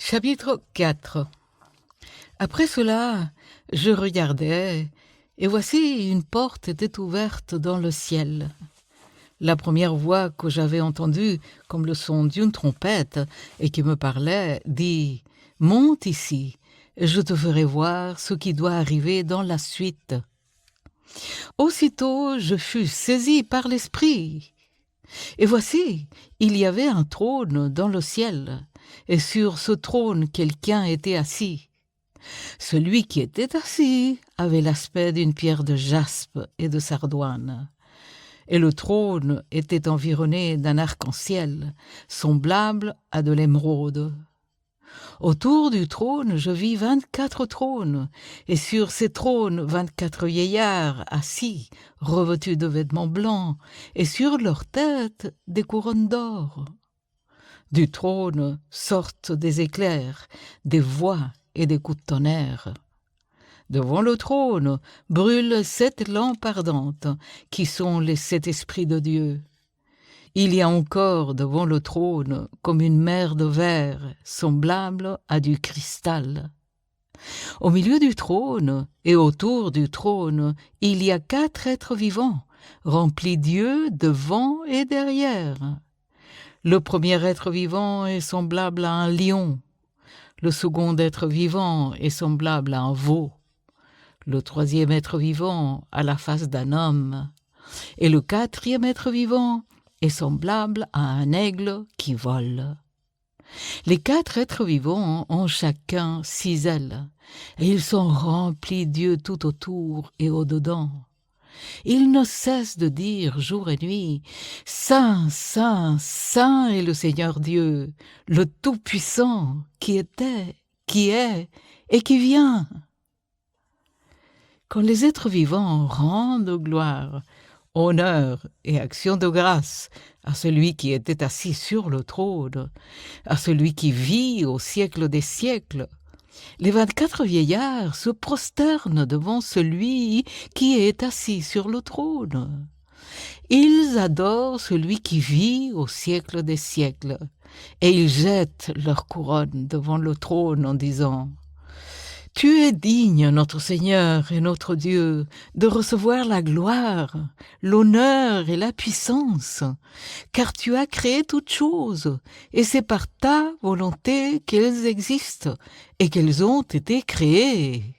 Chapitre 4. Après cela, je regardai, et voici une porte était ouverte dans le ciel. La première voix que j'avais entendue, comme le son d'une trompette, et qui me parlait, dit « Monte ici, et je te ferai voir ce qui doit arriver dans la suite. » Aussitôt, je fus saisi par l'Esprit. Et voici, il y avait un trône dans le ciel, et sur ce trône quelqu'un était assis. Celui qui était assis avait l'aspect d'une pierre de jaspe et de sardoine. Et le trône était environné d'un arc-en-ciel, semblable à de l'émeraude. Autour du trône, je vis 24 trônes, et sur ces trônes 24 vieillards assis, revêtus de vêtements blancs, et sur leurs têtes des couronnes d'or. Du trône sortent des éclairs, des voix et des coups de tonnerre. Devant le trône brûlent 7 lampes ardentes, qui sont les 7 esprits de Dieu. Il y a encore devant le trône comme une mer de verre, semblable à du cristal. Au milieu du trône et autour du trône, il y a 4 êtres vivants, remplis d'yeux devant et derrière. Le premier être vivant est semblable à un lion. Le second être vivant est semblable à un veau. Le troisième être vivant a la face d'un homme. Et le quatrième être vivant est semblable à un aigle qui vole. Les 4 êtres vivants ont chacun 6 ailes, et ils sont remplis d'yeux tout autour et au-dedans. Ils ne cessent de dire jour et nuit « Saint, Saint, Saint est le Seigneur Dieu, le Tout-Puissant, qui était, qui est et qui vient. » Quand les êtres vivants rendent gloire, honneur et action de grâce à celui qui était assis sur le trône, à celui qui vit au siècle des siècles, les 24 vieillards se prosternent devant celui qui est assis sur le trône. Ils adorent celui qui vit au siècle des siècles, et ils jettent leur couronne devant le trône en disant « Tu es digne, notre Seigneur et notre Dieu, de recevoir la gloire, l'honneur et la puissance, car tu as créé toutes choses, et c'est par ta volonté qu'elles existent et qu'elles ont été créées. »